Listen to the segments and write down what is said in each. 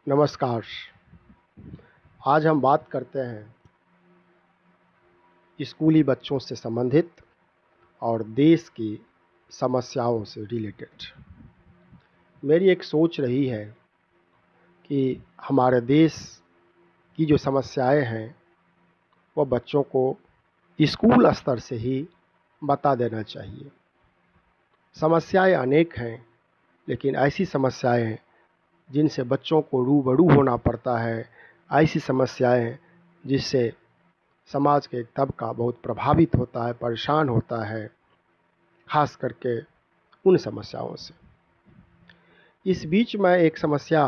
नमस्कार। आज हम बात करते हैं स्कूली बच्चों से संबंधित और देश की समस्याओं से रिलेटेड। मेरी एक सोच रही है कि हमारे देश की जो समस्याएं हैं वो बच्चों को स्कूल स्तर से ही बता देना चाहिए। समस्याएं अनेक हैं, लेकिन ऐसी समस्याएं जिनसे बच्चों को रूबरू होना पड़ता है, ऐसी समस्याएं जिससे समाज के एक तबका बहुत प्रभावित होता है, परेशान होता है, खास करके उन समस्याओं से। इस बीच मैं एक समस्या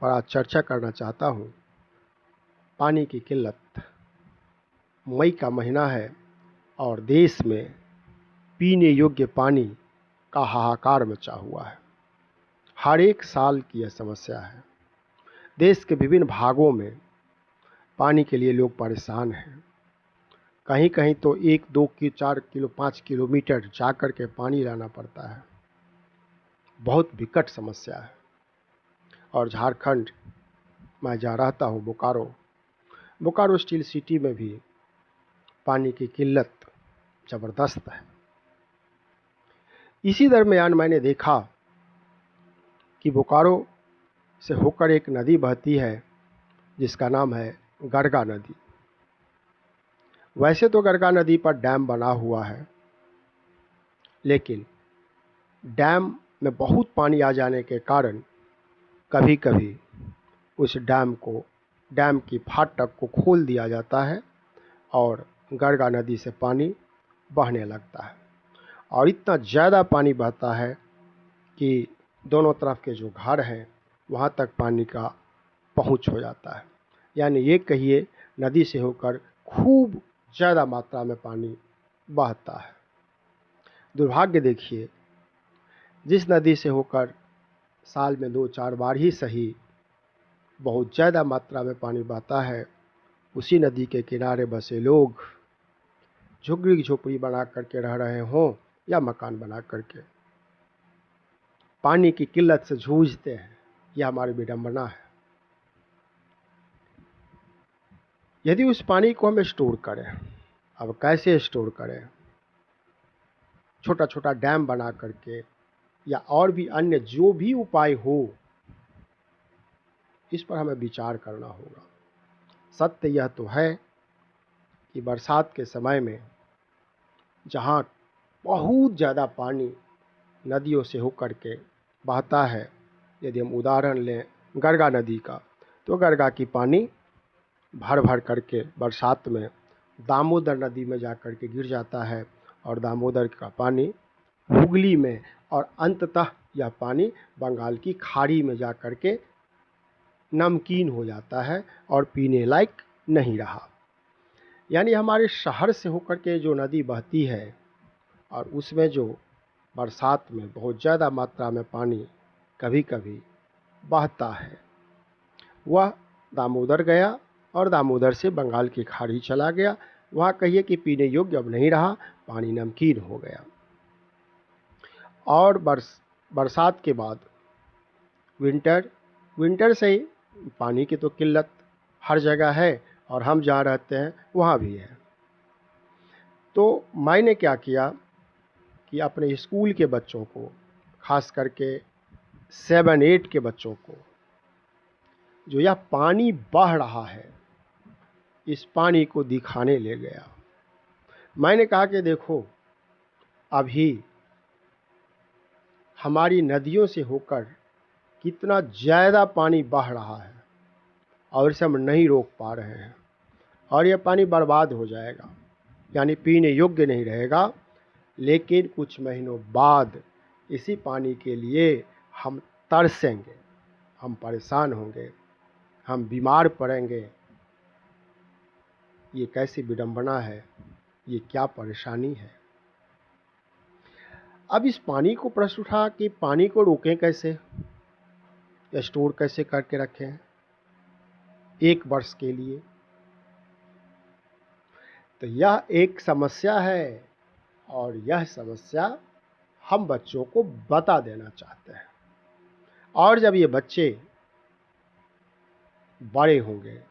पर आज चर्चा करना चाहता हूँ। पानी की किल्लत। मई का महीना है और देश में पीने योग्य पानी का हाहाकार मचा हुआ है। हर एक साल की यह समस्या है। देश के विभिन्न भागों में पानी के लिए लोग परेशान हैं। कहीं कहीं तो 1, 2, 4 किलो 5 किलोमीटर जा कर के पानी लाना पड़ता है। बहुत विकट समस्या है। और झारखंड मैं जा रहता हूँ बोकारो स्टील सिटी में भी पानी की किल्लत ज़बरदस्त है। इसी दरमियान मैंने देखा कि बोकारो से होकर एक नदी बहती है जिसका नाम है गरगा नदी। वैसे तो गरगा नदी पर डैम बना हुआ है, लेकिन डैम में बहुत पानी आ जाने के कारण कभी कभी उस डैम की फाटक को खोल दिया जाता है और गरगा नदी से पानी बहने लगता है। और इतना ज़्यादा पानी बहता है कि दोनों तरफ के जो घर हैं वहाँ तक पानी का पहुँच हो जाता है। यानी ये कहिए नदी से होकर खूब ज़्यादा मात्रा में पानी बहता है। दुर्भाग्य देखिए, जिस नदी से होकर साल में 2-4 बार ही सही बहुत ज़्यादा मात्रा में पानी बहता है, उसी नदी के किनारे बसे लोग झुग्गी झोपड़ी बना करके रह रहे हों या मकान बना करके पानी की किल्लत से जूझते हैं। यह हमारी विडंबना है। यदि उस पानी को हम स्टोर करें, अब कैसे स्टोर करें? छोटा छोटा डैम बना करके या और भी अन्य जो भी उपाय हो, इस पर हमें विचार करना होगा। सत्य यह तो है कि बरसात के समय में जहाँ बहुत ज़्यादा पानी नदियों से होकर के बहता है, यदि हम उदाहरण लें गरगा नदी का, तो गरगा की पानी भर भर करके बरसात में दामोदर नदी में जा कर के गिर जाता है और दामोदर का पानी हुगली में और अंततः यह पानी बंगाल की खाड़ी में जा कर के नमकीन हो जाता है और पीने लायक नहीं रहा। यानी हमारे शहर से होकर के जो नदी बहती है और उसमें जो बरसात में बहुत ज़्यादा मात्रा में पानी कभी कभी बहता है, वह दामोदर गया और दामोदर से बंगाल की खाड़ी चला गया। वहाँ कहिए कि पीने योग्य अब नहीं रहा, पानी नमकीन हो गया। और बरसात के बाद विंटर से ही पानी की तो किल्लत हर जगह है और हम जहाँ रहते हैं वहाँ भी है। तो मैंने क्या किया कि अपने स्कूल के बच्चों को, खास करके 7-8 के बच्चों को, जो यह पानी बह रहा है इस पानी को दिखाने ले गया। मैंने कहा कि देखो, अभी हमारी नदियों से होकर कितना ज़्यादा पानी बह रहा है और इसे हम नहीं रोक पा रहे हैं और यह पानी बर्बाद हो जाएगा, यानी पीने योग्य नहीं रहेगा। लेकिन कुछ महीनों बाद इसी पानी के लिए हम तरसेंगे, हम परेशान होंगे, हम बीमार पड़ेंगे। ये कैसी विडंबना है, ये क्या परेशानी है। अब इस पानी को प्रश्न उठा कि पानी को रोकें कैसे, स्टोर कैसे करके रखें 1 वर्ष के लिए। तो यह एक समस्या है और यह समस्या हम बच्चों को बता देना चाहते हैं। और जब ये बच्चे बड़े होंगे,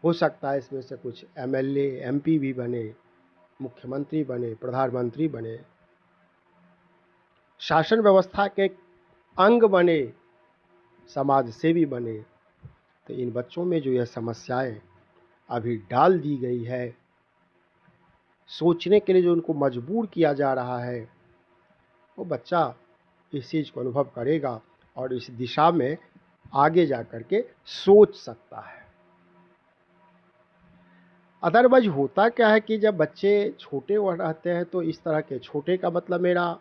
हो सकता है इसमें से कुछ एमएलए, एमपी भी बने, मुख्यमंत्री बने, प्रधानमंत्री बने, शासन व्यवस्था के अंग बने, समाज सेवी बने। तो इन बच्चों में जो यह समस्याएं अभी डाल दी गई है, सोचने के लिए जो उनको मजबूर किया जा रहा है, वो बच्चा इस चीज़ को अनुभव करेगा और इस दिशा में आगे जा कर के सोच सकता है। अदरवाइज होता क्या है कि जब बच्चे छोटे हो रहते हैं तो इस तरह के, छोटे का मतलब मेरा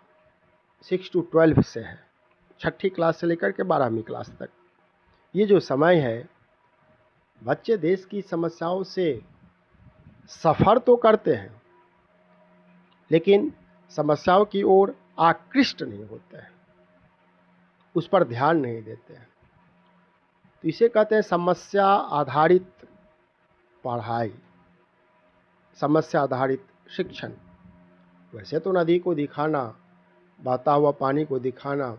6 to 12 से है, 6ठी क्लास से लेकर के 12वीं क्लास तक, ये जो समय है बच्चे देश की समस्याओं से सफ़र तो करते हैं लेकिन समस्याओं की ओर आकृष्ट नहीं होते हैं, उस पर ध्यान नहीं देते हैं। तो इसे कहते हैं समस्या आधारित पढ़ाई, समस्या आधारित शिक्षण। वैसे तो नदी को दिखाना, बहता हुआ पानी को दिखाना,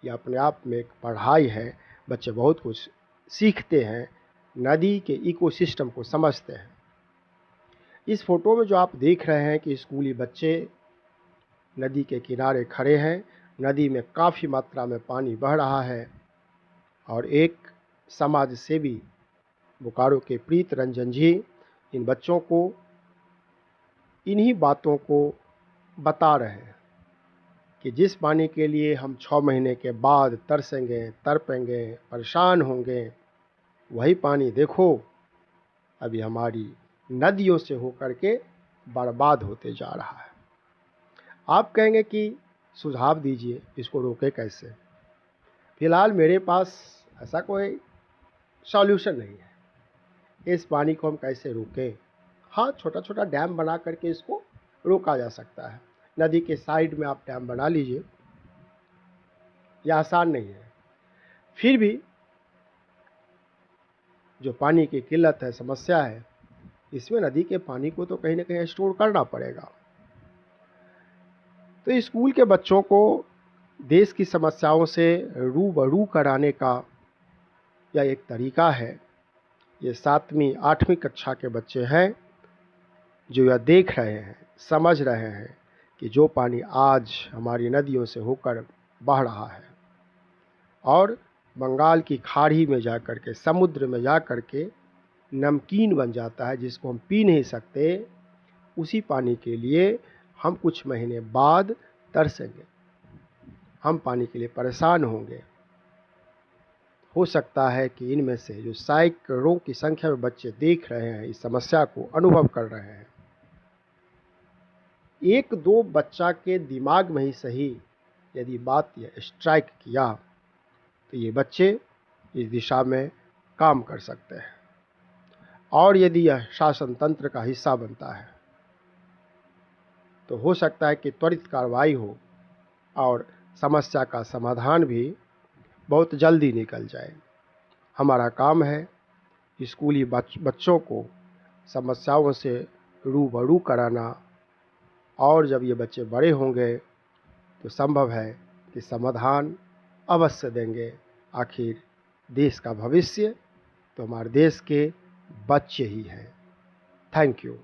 यह अपने आप में एक पढ़ाई है, बच्चे बहुत कुछ सीखते हैं, नदी के इकोसिस्टम को समझते हैं। इस फोटो में जो आप देख रहे हैं कि स्कूली बच्चे नदी के किनारे खड़े हैं, नदी में काफ़ी मात्रा में पानी बह रहा है और एक समाज सेवी बोकारो के प्रीत रंजन जी इन बच्चों को इन्हीं बातों को बता रहे हैं कि जिस पानी के लिए हम 6 महीने के बाद तरसेंगे, तड़पेंगे, परेशान होंगे, वही पानी देखो अभी हमारी नदियों से होकर के बर्बाद होते जा रहा है। आप कहेंगे कि सुझाव दीजिए, इसको रोके कैसे? फिलहाल मेरे पास ऐसा कोई सॉल्यूशन नहीं है, इस पानी को हम कैसे रोकें? हाँ, छोटा छोटा डैम बना करके इसको रोका जा सकता है। नदी के साइड में आप डैम बना लीजिए, यह आसान नहीं है। फिर भी जो पानी की किल्लत है, समस्या है, इसमें नदी के पानी को तो कहीं ना कहीं स्टोर करना पड़ेगा। तो स्कूल के बच्चों को देश की समस्याओं से रूबरू कराने का यह एक तरीका है। ये 7वीं 8वीं कक्षा के बच्चे हैं जो यह देख रहे हैं, समझ रहे हैं कि जो पानी आज हमारी नदियों से होकर बह रहा है और बंगाल की खाड़ी में जा कर के, समुद्र में जा कर के नमकीन बन जाता है, जिसको हम पी नहीं सकते, उसी पानी के लिए हम कुछ महीने बाद तरसेंगे, हम पानी के लिए परेशान होंगे। हो सकता है कि इनमें से जो सैकड़ों की संख्या में बच्चे देख रहे हैं, इस समस्या को अनुभव कर रहे हैं, 1-2 बच्चा के दिमाग में ही सही यदि बात यह स्ट्राइक किया तो ये बच्चे इस दिशा में काम कर सकते हैं और यदि यह शासन तंत्र का हिस्सा बनता है तो हो सकता है कि त्वरित कार्रवाई हो और समस्या का समाधान भी बहुत जल्दी निकल जाए। हमारा काम है स्कूली बच्चों को समस्याओं से रूबरू कराना और जब ये बच्चे बड़े होंगे तो संभव है कि समाधान अवश्य देंगे। आखिर देश का भविष्य तो हमारे देश के बच्चे ही हैं। Thank you.